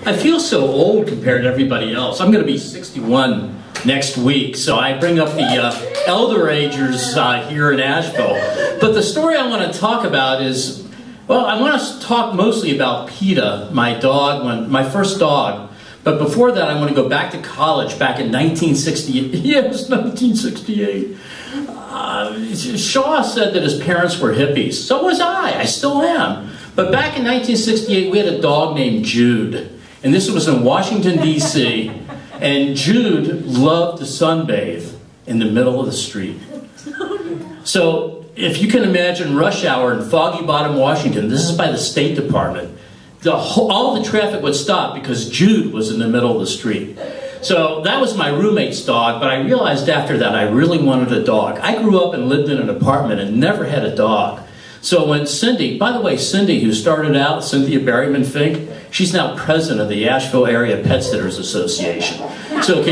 I feel so old compared to everybody else. I'm going to be 61 next week, so I bring up the elder agers here in Asheville. But the story I want to talk about is, well, I want to talk mostly about PETA, my dog, my first dog. But before that, I want to go back to college, back in 1968. Yes, 1968. Shaw said that his parents were hippies. So was I still am. But back in 1968, we had a dog named Jude. And this was in Washington, D.C. And Jude loved to sunbathe in the middle of the street. So if you can imagine rush hour in Foggy Bottom, Washington, this is by the State Department, all the traffic would stop because Jude was in the middle of the street. So that was my roommate's dog, but I realized after that I really wanted a dog. I grew up and lived in an apartment and never had a dog. So when Cindy, by the way, Cindy, who started out, Cynthia Berryman Fink, she's now president of the Asheville Area Pet Sitters Association. So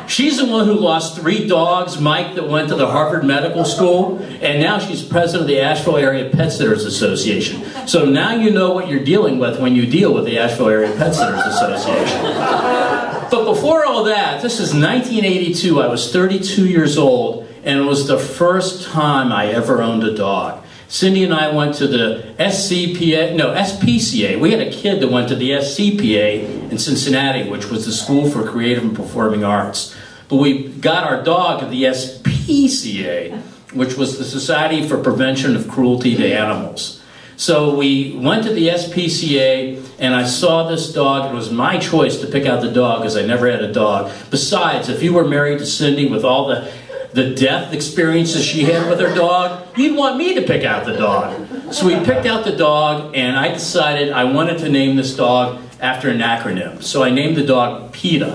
she's the one who lost 3 dogs, Mike that went to the Harvard Medical School, and now she's president of the Asheville Area Pet Sitters Association. So now you know what you're dealing with when you deal with the Asheville Area Pet Sitters Association. But before all that, this is 1982, I was 32 years old, and it was the first time I ever owned a dog. Cindy and I went to the SPCA. We had a kid that went to the SCPA in Cincinnati, which was the School for Creative and Performing Arts. But we got our dog at the SPCA, which was the Society for Prevention of Cruelty to Animals. So we went to the SPCA, and I saw this dog. It was my choice to pick out the dog because I never had a dog. Besides, if you were married to Cindy with all the death experiences she had with her dog, you'd want me to pick out the dog. So we picked out the dog, and I decided I wanted to name this dog after an acronym. So I named the dog PETA.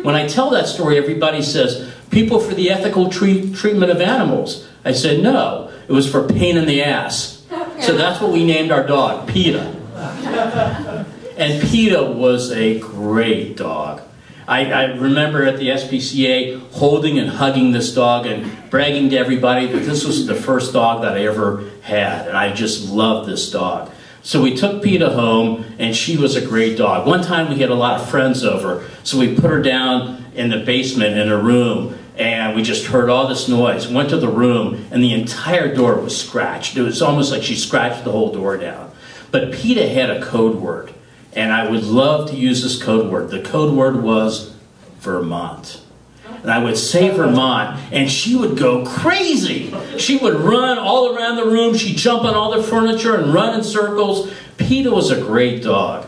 When I tell that story, everybody says, People for the Ethical Treatment of Animals. I said, no, it was for pain in the ass. So that's what we named our dog, PETA. And PETA was a great dog. I remember at the SPCA holding and hugging this dog and bragging to everybody that this was the first dog that I ever had, and I just loved this dog. So we took PETA home, and she was a great dog. One time we had a lot of friends over, so we put her down in the basement in a room, and we just heard all this noise. Went to the room, and the entire door was scratched. It was almost like she scratched the whole door down. But PETA had a code word. And I would love to use this code word. The code word was Vermont. And I would say Vermont, and she would go crazy. She would run all around the room. She'd jump on all the furniture and run in circles. PETA was a great dog.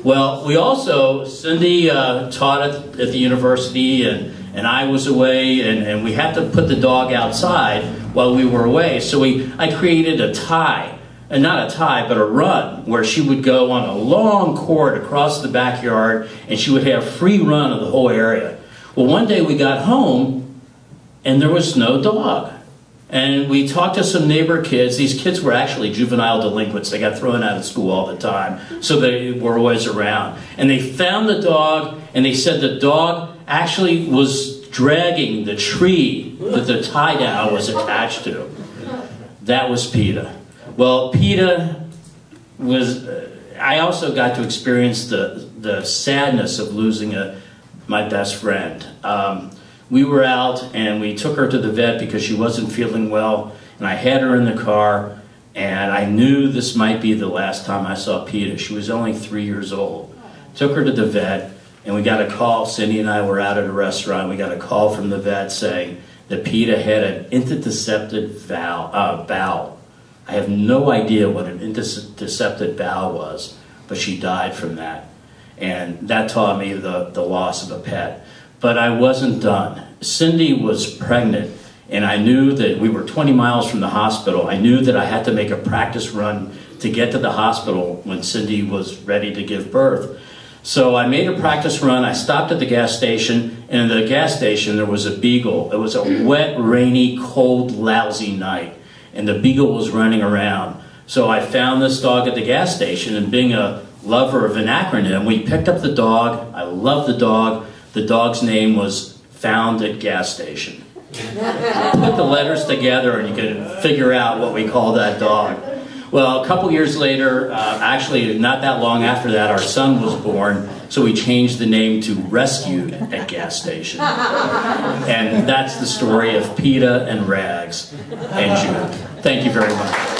Well, we also, Cindy taught at the university, and I was away, and we had to put the dog outside while we were away. So I created a tie. And not a tie, but a run, where she would go on a long court across the backyard, and she would have free run of the whole area. Well, one day we got home, and there was no dog. And we talked to some neighbor kids. These kids were actually juvenile delinquents. They got thrown out of school all the time, so they were always around. And they found the dog, and they said the dog actually was dragging the tree that the tie-down was attached to. That was PETA. Well, PETA was, I also got to experience the sadness of losing my best friend. We were out, and we took her to the vet because she wasn't feeling well, and I had her in the car, and I knew this might be the last time I saw PETA. She was only 3 years old. Took her to the vet, and we got a call. Cindy and I were out at a restaurant. We got a call from the vet saying that PETA had an intussuscepted bowel. I have no idea what an intussuscepted bowel was, but she died from that. And that taught me the loss of a pet. But I wasn't done. Cindy was pregnant, and I knew that we were 20 miles from the hospital. I knew that I had to make a practice run to get to the hospital when Cindy was ready to give birth. So I made a practice run. I stopped at the gas station, and at the gas station there was a beagle. It was a wet, rainy, cold, lousy night. And the beagle was running around. So I found this dog at the gas station, and being a lover of an acronym, we picked up the dog. I love the dog. The dog's name was Found at Gas Station. Put the letters together and you can figure out what we call that dog. Well, a couple years later, actually not that long after that, our son was born, so we changed the name to Rescued at Gas Station. And that's the story of PETA and Rags and Judith. Thank you very much.